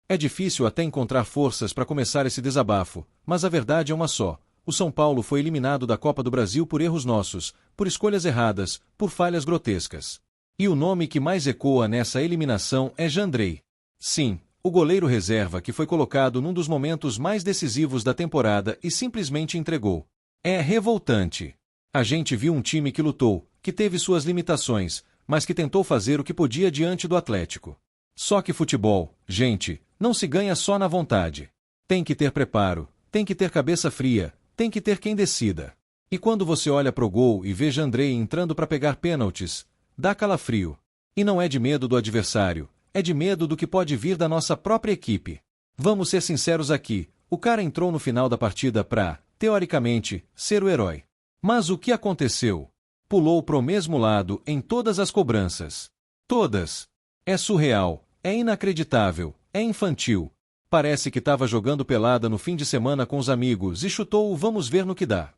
É difícil até encontrar forças para começar esse desabafo, mas a verdade é uma só. O São Paulo foi eliminado da Copa do Brasil por erros nossos, por escolhas erradas, por falhas grotescas. E o nome que mais ecoa nessa eliminação é Jandrei. Sim, o goleiro reserva que foi colocado num dos momentos mais decisivos da temporada e simplesmente entregou. É revoltante. A gente viu um time que lutou, que teve suas limitações, mas que tentou fazer o que podia diante do Atlético. Só que futebol, gente, não se ganha só na vontade. Tem que ter preparo, tem que ter cabeça fria, tem que ter quem decida. E quando você olha pro gol e vê Jandrei entrando para pegar pênaltis, dá calafrio. E não é de medo do adversário, é de medo do que pode vir da nossa própria equipe. Vamos ser sinceros aqui, o cara entrou no final da partida pra, teoricamente, ser o herói. Mas o que aconteceu? Pulou pro mesmo lado em todas as cobranças. Todas. É surreal, é inacreditável, é infantil. Parece que estava jogando pelada no fim de semana com os amigos e chutou o vamos ver no que dá.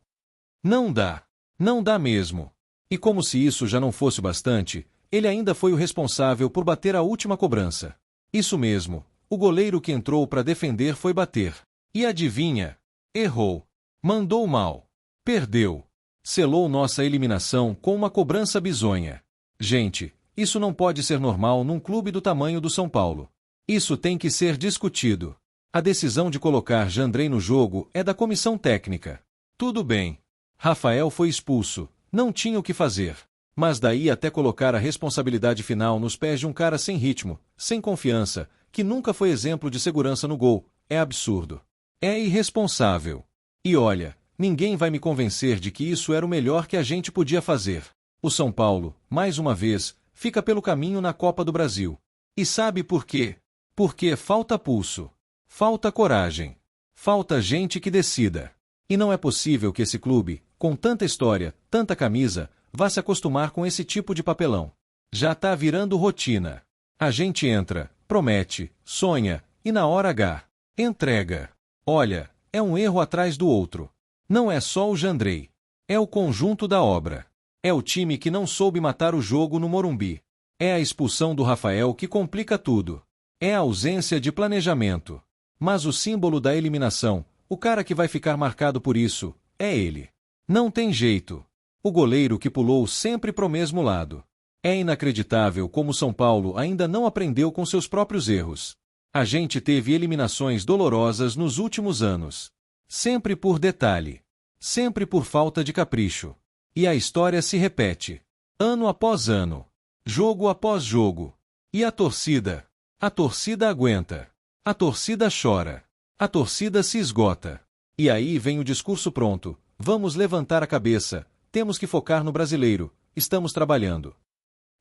Não dá. Não dá mesmo. E como se isso já não fosse bastante, ele ainda foi o responsável por bater a última cobrança. Isso mesmo, o goleiro que entrou para defender foi bater. E adivinha? Errou. Mandou mal. Perdeu. Selou nossa eliminação com uma cobrança bizonha. Gente, isso não pode ser normal num clube do tamanho do São Paulo. Isso tem que ser discutido. A decisão de colocar Jandrei no jogo é da comissão técnica. Tudo bem. Rafael foi expulso, não tinha o que fazer. Mas daí até colocar a responsabilidade final nos pés de um cara sem ritmo, sem confiança, que nunca foi exemplo de segurança no gol, é absurdo. É irresponsável. E olha, ninguém vai me convencer de que isso era o melhor que a gente podia fazer. O São Paulo, mais uma vez, fica pelo caminho na Copa do Brasil. E sabe por quê? Porque falta pulso. Falta coragem. Falta gente que decida. E não é possível que esse clube, com tanta história, tanta camisa, vá se acostumar com esse tipo de papelão. Já tá virando rotina. A gente entra, promete, sonha, e na hora H, entrega. Olha, é um erro atrás do outro. Não é só o Jandrei. É o conjunto da obra. É o time que não soube matar o jogo no Morumbi. É a expulsão do Rafael que complica tudo. É a ausência de planejamento. Mas o símbolo da eliminação, o cara que vai ficar marcado por isso, é ele. Não tem jeito. O goleiro que pulou sempre pro mesmo lado. É inacreditável como São Paulo ainda não aprendeu com seus próprios erros. A gente teve eliminações dolorosas nos últimos anos. Sempre por detalhe. Sempre por falta de capricho. E a história se repete. Ano após ano. Jogo após jogo. E a torcida? A torcida aguenta. A torcida chora. A torcida se esgota. E aí vem o discurso pronto. Vamos levantar a cabeça. Temos que focar no brasileiro. Estamos trabalhando.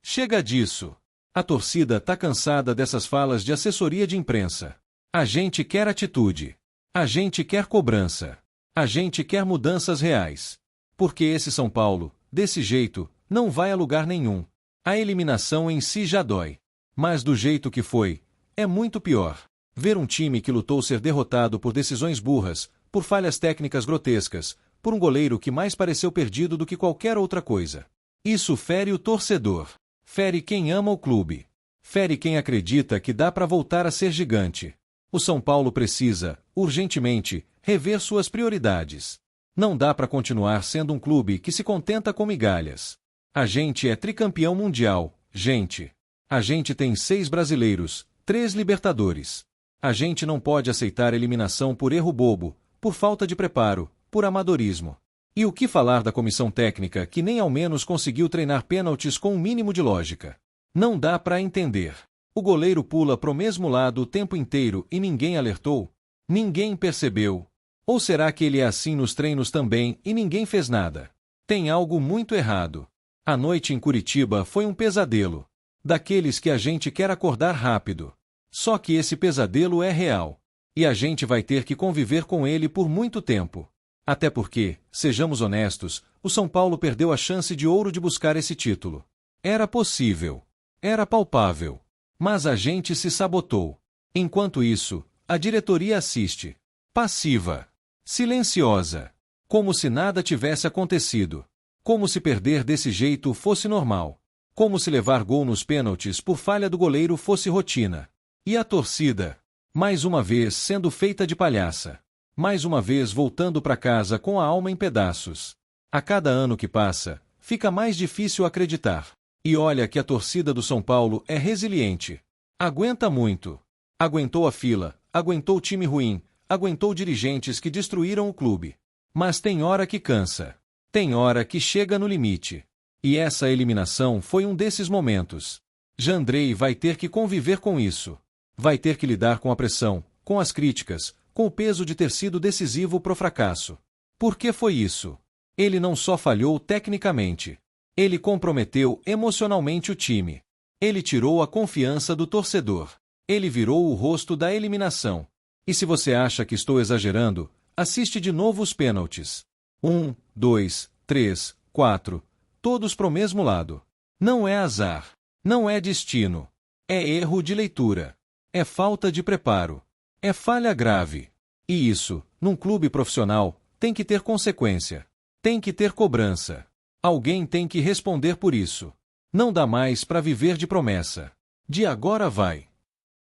Chega disso. A torcida tá cansada dessas falas de assessoria de imprensa. A gente quer atitude. A gente quer cobrança. A gente quer mudanças reais. Porque esse São Paulo, desse jeito, não vai a lugar nenhum. A eliminação em si já dói. Mas do jeito que foi, é muito pior. Ver um time que lutou ser derrotado por decisões burras, por falhas técnicas grotescas, por um goleiro que mais pareceu perdido do que qualquer outra coisa. Isso fere o torcedor. Fere quem ama o clube. Fere quem acredita que dá para voltar a ser gigante. O São Paulo precisa, urgentemente, rever suas prioridades. Não dá para continuar sendo um clube que se contenta com migalhas. A gente é tricampeão mundial, gente. A gente tem 6 brasileiros, 3 Libertadores. A gente não pode aceitar eliminação por erro bobo, por falta de preparo, por amadorismo. E o que falar da comissão técnica que nem ao menos conseguiu treinar pênaltis com um mínimo de lógica? Não dá para entender. O goleiro pula pro mesmo lado o tempo inteiro e ninguém alertou? Ninguém percebeu? Ou será que ele é assim nos treinos também e ninguém fez nada? Tem algo muito errado. A noite em Curitiba foi um pesadelo. Daqueles que a gente quer acordar rápido. Só que esse pesadelo é real. E a gente vai ter que conviver com ele por muito tempo. Até porque, sejamos honestos, o São Paulo perdeu a chance de ouro de buscar esse título. Era possível. Era palpável. Mas a gente se sabotou. Enquanto isso, a diretoria assiste. Passiva. Silenciosa. Como se nada tivesse acontecido. Como se perder desse jeito fosse normal. Como se levar gol nos pênaltis por falha do goleiro fosse rotina. E a torcida? Mais uma vez sendo feita de palhaça. Mais uma vez voltando para casa com a alma em pedaços. A cada ano que passa, fica mais difícil acreditar. E olha que a torcida do São Paulo é resiliente. Aguenta muito. Aguentou a fila, aguentou time ruim, aguentou dirigentes que destruíram o clube. Mas tem hora que cansa. Tem hora que chega no limite. E essa eliminação foi um desses momentos. Jandrei vai ter que conviver com isso. Vai ter que lidar com a pressão, com as críticas, com o peso de ter sido decisivo pro fracasso. Por que foi isso? Ele não só falhou tecnicamente. Ele comprometeu emocionalmente o time. Ele tirou a confiança do torcedor. Ele virou o rosto da eliminação. E se você acha que estou exagerando, assiste de novo os pênaltis. 1, 2, 3, 4. Todos pro mesmo lado. Não é azar. Não é destino. É erro de leitura. É falta de preparo. É falha grave. E isso, num clube profissional, tem que ter consequência. Tem que ter cobrança. Alguém tem que responder por isso. Não dá mais para viver de promessa. De agora vai.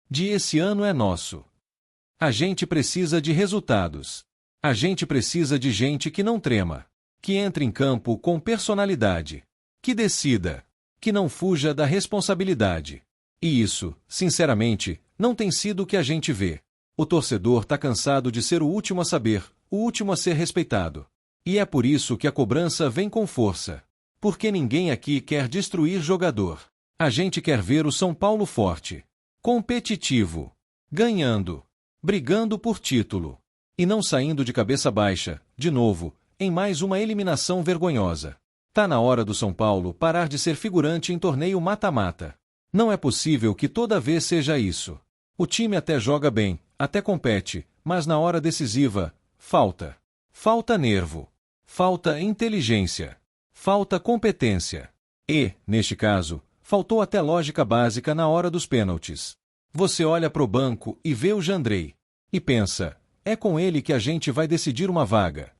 De esse ano é nosso. A gente precisa de resultados. A gente precisa de gente que não trema. Que entre em campo com personalidade. Que decida. Que não fuja da responsabilidade. E isso, sinceramente, não tem sido o que a gente vê. O torcedor tá cansado de ser o último a saber, o último a ser respeitado. E é por isso que a cobrança vem com força. Porque ninguém aqui quer destruir jogador. A gente quer ver o São Paulo forte. Competitivo. Ganhando. Brigando por título. E não saindo de cabeça baixa, de novo, em mais uma eliminação vergonhosa. Tá na hora do São Paulo parar de ser figurante em torneio mata-mata. Não é possível que toda vez seja isso. O time até joga bem, até compete, mas na hora decisiva, falta. Falta nervo. Falta inteligência. Falta competência. E, neste caso, faltou até lógica básica na hora dos pênaltis. Você olha pro banco e vê o Jandrei. E pensa, é com ele que a gente vai decidir uma vaga.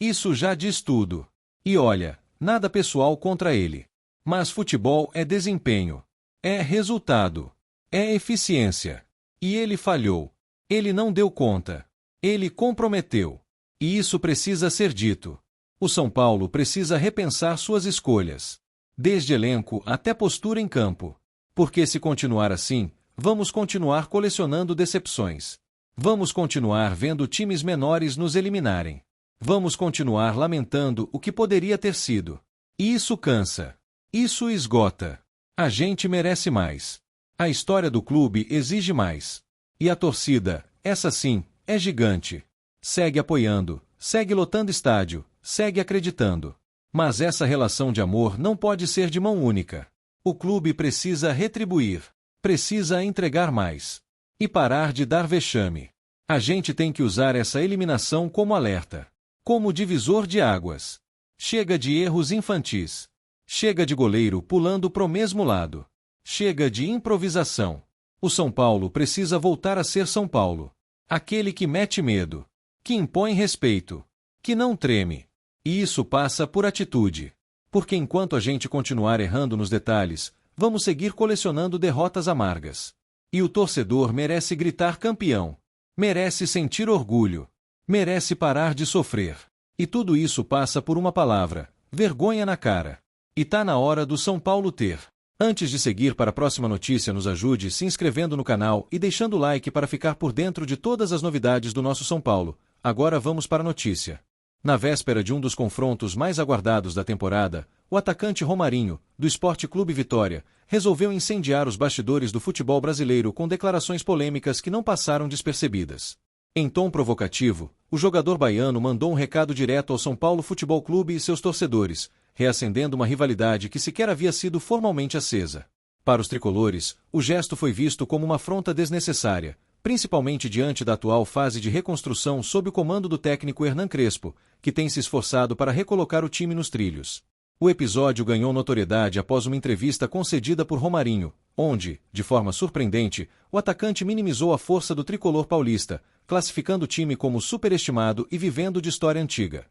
Isso já diz tudo. E olha, nada pessoal contra ele. Mas futebol é desempenho. É resultado. É eficiência. E ele falhou. Ele não deu conta. Ele comprometeu. E isso precisa ser dito. O São Paulo precisa repensar suas escolhas. Desde elenco até postura em campo. Porque se continuar assim, vamos continuar colecionando decepções. Vamos continuar vendo times menores nos eliminarem. Vamos continuar lamentando o que poderia ter sido. E isso cansa. Isso esgota. A gente merece mais. A história do clube exige mais. E a torcida, essa sim, é gigante. Segue apoiando, segue lotando estádio, segue acreditando. Mas essa relação de amor não pode ser de mão única. O clube precisa retribuir. Precisa entregar mais. E parar de dar vexame. A gente tem que usar essa eliminação como alerta. Como divisor de águas. Chega de erros infantis. Chega de goleiro pulando pro mesmo lado. Chega de improvisação. O São Paulo precisa voltar a ser São Paulo. Aquele que mete medo. Que impõe respeito. Que não treme. E isso passa por atitude. Porque enquanto a gente continuar errando nos detalhes, vamos seguir colecionando derrotas amargas. E o torcedor merece gritar campeão. Merece sentir orgulho. Merece parar de sofrer. E tudo isso passa por uma palavra: vergonha na cara. E tá na hora do São Paulo ter. Antes de seguir para a próxima notícia, nos ajude se inscrevendo no canal e deixando o like para ficar por dentro de todas as novidades do nosso São Paulo. Agora vamos para a notícia. Na véspera de um dos confrontos mais aguardados da temporada, o atacante Romarinho, do Sport Clube Vitória, resolveu incendiar os bastidores do futebol brasileiro com declarações polêmicas que não passaram despercebidas. Em tom provocativo, o jogador baiano mandou um recado direto ao São Paulo Futebol Clube e seus torcedores, reacendendo uma rivalidade que sequer havia sido formalmente acesa. Para os tricolores, o gesto foi visto como uma afronta desnecessária, principalmente diante da atual fase de reconstrução sob o comando do técnico Hernan Crespo, que tem se esforçado para recolocar o time nos trilhos. O episódio ganhou notoriedade após uma entrevista concedida por Romarinho, onde, de forma surpreendente, o atacante minimizou a força do tricolor paulista, classificando o time como superestimado e vivendo de história antiga.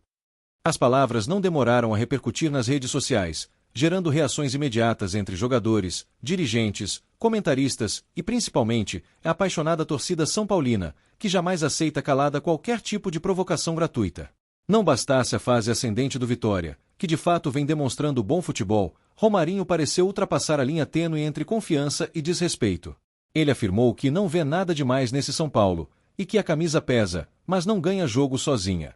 As palavras não demoraram a repercutir nas redes sociais, gerando reações imediatas entre jogadores, dirigentes, comentaristas e, principalmente, a apaixonada torcida são paulina, que jamais aceita calada qualquer tipo de provocação gratuita. Não bastasse a fase ascendente do Vitória, que de fato vem demonstrando bom futebol, Romarinho pareceu ultrapassar a linha tênue entre confiança e desrespeito. Ele afirmou que não vê nada demais nesse São Paulo, e que a camisa pesa, mas não ganha jogo sozinha.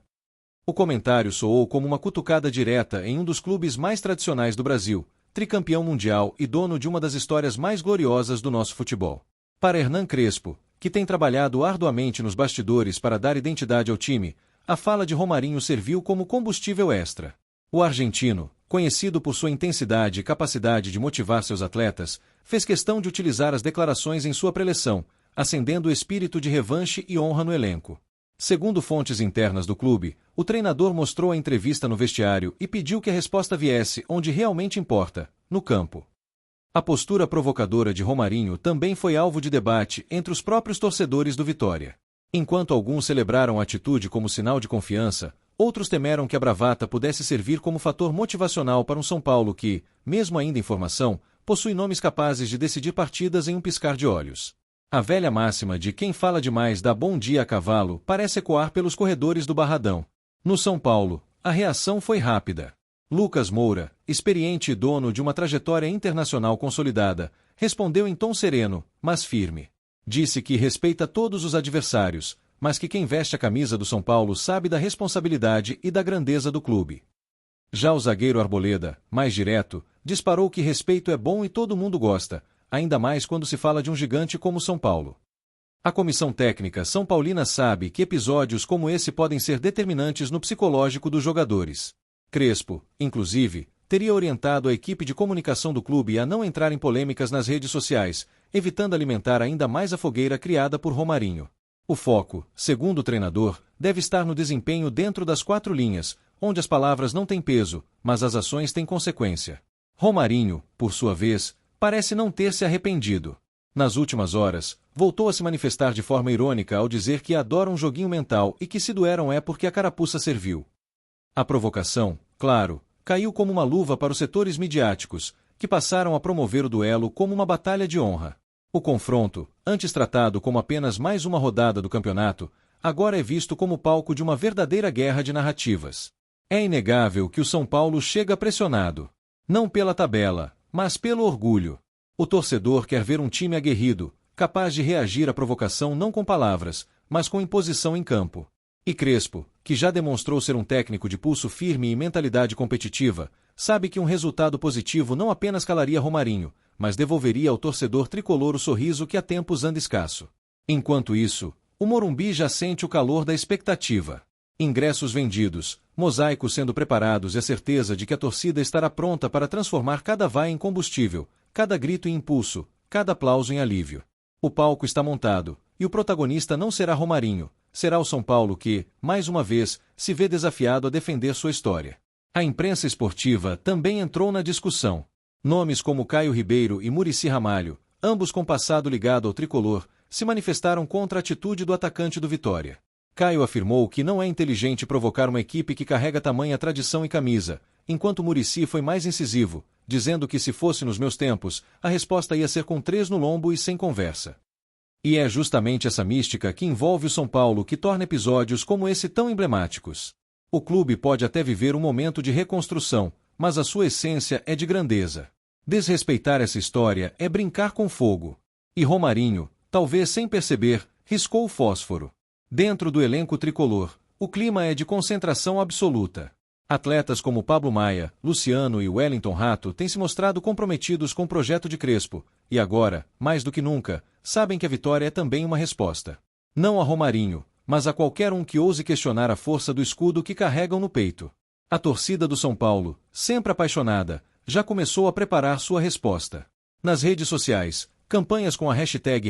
O comentário soou como uma cutucada direta em um dos clubes mais tradicionais do Brasil, tricampeão mundial e dono de uma das histórias mais gloriosas do nosso futebol. Para Hernan Crespo, que tem trabalhado arduamente nos bastidores para dar identidade ao time, a fala de Romarinho serviu como combustível extra. O argentino, conhecido por sua intensidade e capacidade de motivar seus atletas, fez questão de utilizar as declarações em sua preleção, acendendo o espírito de revanche e honra no elenco. Segundo fontes internas do clube, o treinador mostrou a entrevista no vestiário e pediu que a resposta viesse onde realmente importa, no campo. A postura provocadora de Romarinho também foi alvo de debate entre os próprios torcedores do Vitória. Enquanto alguns celebraram a atitude como sinal de confiança, outros temeram que a bravata pudesse servir como fator motivacional para um São Paulo que, mesmo ainda em formação, possui nomes capazes de decidir partidas em um piscar de olhos. A velha máxima de quem fala demais dá bom dia a cavalo parece ecoar pelos corredores do Barradão. No São Paulo, a reação foi rápida. Lucas Moura, experiente e dono de uma trajetória internacional consolidada, respondeu em tom sereno, mas firme. Disse que respeita todos os adversários, mas que quem veste a camisa do São Paulo sabe da responsabilidade e da grandeza do clube. Já o zagueiro Arboleda, mais direto, disparou que respeito é bom e todo mundo gosta, ainda mais quando se fala de um gigante como São Paulo. A comissão técnica são paulina sabe que episódios como esse podem ser determinantes no psicológico dos jogadores. Crespo, inclusive, teria orientado a equipe de comunicação do clube a não entrar em polêmicas nas redes sociais, evitando alimentar ainda mais a fogueira criada por Romarinho. O foco, segundo o treinador, deve estar no desempenho dentro das quatro linhas, onde as palavras não têm peso, mas as ações têm consequência. Romarinho, por sua vez, parece não ter se arrependido. Nas últimas horas, voltou a se manifestar de forma irônica ao dizer que adora um joguinho mental e que se doeram é porque a carapuça serviu. A provocação, claro, caiu como uma luva para os setores midiáticos, que passaram a promover o duelo como uma batalha de honra. O confronto, antes tratado como apenas mais uma rodada do campeonato, agora é visto como palco de uma verdadeira guerra de narrativas. É inegável que o São Paulo chega pressionado. Não pela tabela, mas pelo orgulho. O torcedor quer ver um time aguerrido, capaz de reagir à provocação não com palavras, mas com imposição em campo. E Crespo, que já demonstrou ser um técnico de pulso firme e mentalidade competitiva, sabe que um resultado positivo não apenas calaria Romarinho, mas devolveria ao torcedor tricolor o sorriso que há tempos anda escasso. Enquanto isso, o Morumbi já sente o calor da expectativa. Ingressos vendidos, mosaicos sendo preparados e a certeza de que a torcida estará pronta para transformar cada vai em combustível, cada grito em impulso, cada aplauso em alívio. O palco está montado, e o protagonista não será Romarinho, será o São Paulo que, mais uma vez, se vê desafiado a defender sua história. A imprensa esportiva também entrou na discussão. Nomes como Caio Ribeiro e Muricy Ramalho, ambos com passado ligado ao tricolor, se manifestaram contra a atitude do atacante do Vitória. Caio afirmou que não é inteligente provocar uma equipe que carrega tamanha tradição e camisa, enquanto Muricy foi mais incisivo, dizendo que se fosse nos meus tempos, a resposta ia ser com 3 no lombo e sem conversa. E é justamente essa mística que envolve o São Paulo que torna episódios como esse tão emblemáticos. O clube pode até viver um momento de reconstrução, mas a sua essência é de grandeza. Desrespeitar essa história é brincar com fogo. E Romarinho, talvez sem perceber, riscou o fósforo. Dentro do elenco tricolor, o clima é de concentração absoluta. Atletas como Pablo Maia, Luciano e Wellington Rato têm se mostrado comprometidos com o projeto de Crespo, e agora, mais do que nunca, sabem que a vitória é também uma resposta. Não a Romarinho, mas a qualquer um que ouse questionar a força do escudo que carregam no peito. A torcida do São Paulo, sempre apaixonada, já começou a preparar sua resposta. Nas redes sociais, campanhas com a hashtag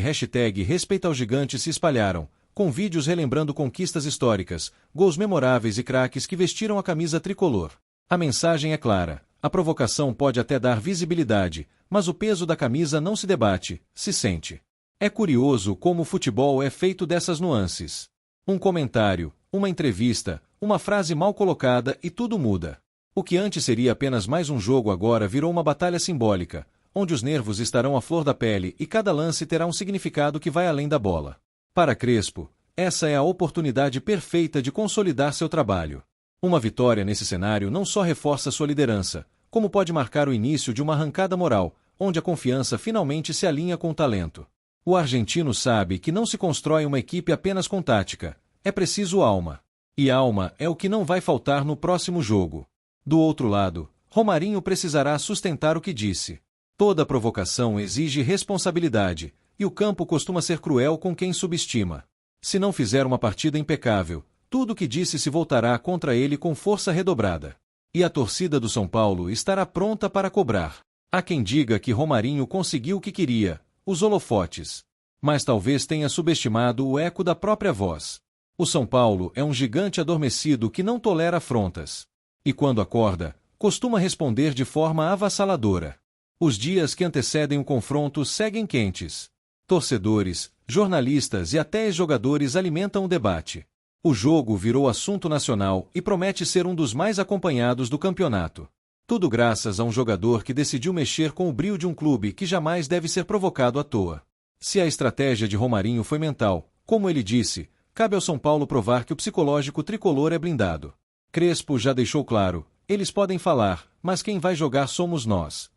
Respeita ao Gigante se espalharam, com vídeos relembrando conquistas históricas, gols memoráveis e craques que vestiram a camisa tricolor. A mensagem é clara, a provocação pode até dar visibilidade, mas o peso da camisa não se debate, se sente. É curioso como o futebol é feito dessas nuances. Um comentário, uma entrevista, uma frase mal colocada e tudo muda. O que antes seria apenas mais um jogo agora virou uma batalha simbólica, onde os nervos estarão à flor da pele e cada lance terá um significado que vai além da bola. Para Crespo, essa é a oportunidade perfeita de consolidar seu trabalho. Uma vitória nesse cenário não só reforça sua liderança, como pode marcar o início de uma arrancada moral, onde a confiança finalmente se alinha com o talento. O argentino sabe que não se constrói uma equipe apenas com tática, é preciso alma. E alma é o que não vai faltar no próximo jogo. Do outro lado, Romarinho precisará sustentar o que disse. Toda provocação exige responsabilidade, e o campo costuma ser cruel com quem subestima. Se não fizer uma partida impecável, tudo o que disse se voltará contra ele com força redobrada. E a torcida do São Paulo estará pronta para cobrar. Há quem diga que Romarinho conseguiu o que queria, os holofotes. Mas talvez tenha subestimado o eco da própria voz. O São Paulo é um gigante adormecido que não tolera afrontas. E quando acorda, costuma responder de forma avassaladora. Os dias que antecedem o confronto seguem quentes. Torcedores, jornalistas e até ex-jogadores alimentam o debate. O jogo virou assunto nacional e promete ser um dos mais acompanhados do campeonato. Tudo graças a um jogador que decidiu mexer com o brio de um clube que jamais deve ser provocado à toa. Se a estratégia de Romarinho foi mental, como ele disse, cabe ao São Paulo provar que o psicológico tricolor é blindado. Crespo já deixou claro, eles podem falar, mas quem vai jogar somos nós.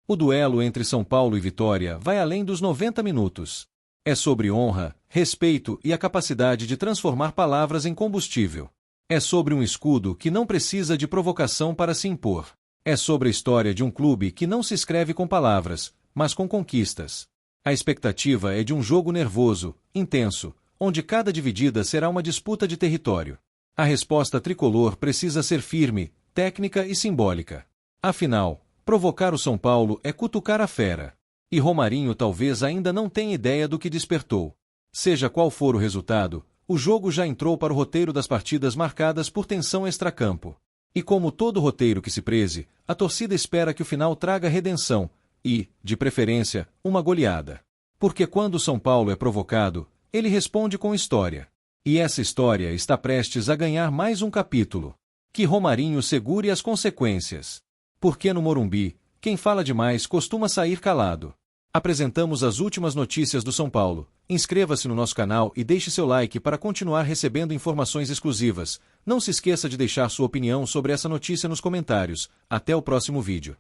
O duelo entre São Paulo e Vitória vai além dos 90 minutos. É sobre honra, respeito e a capacidade de transformar palavras em combustível. É sobre um escudo que não precisa de provocação para se impor. É sobre a história de um clube que não se escreve com palavras, mas com conquistas. A expectativa é de um jogo nervoso, intenso, onde cada dividida será uma disputa de território. A resposta tricolor precisa ser firme, técnica e simbólica. Afinal, provocar o São Paulo é cutucar a fera. E Romarinho talvez ainda não tenha ideia do que despertou. Seja qual for o resultado, o jogo já entrou para o roteiro das partidas marcadas por tensão extracampo. E como todo roteiro que se preze, a torcida espera que o final traga redenção e, de preferência, uma goleada. Porque quando o São Paulo é provocado, ele responde com história. E essa história está prestes a ganhar mais um capítulo. Que Romarinho segure as consequências. Porque no Morumbi, quem fala demais costuma sair calado. Apresentamos as últimas notícias do São Paulo. Inscreva-se no nosso canal e deixe seu like para continuar recebendo informações exclusivas. Não se esqueça de deixar sua opinião sobre essa notícia nos comentários. Até o próximo vídeo.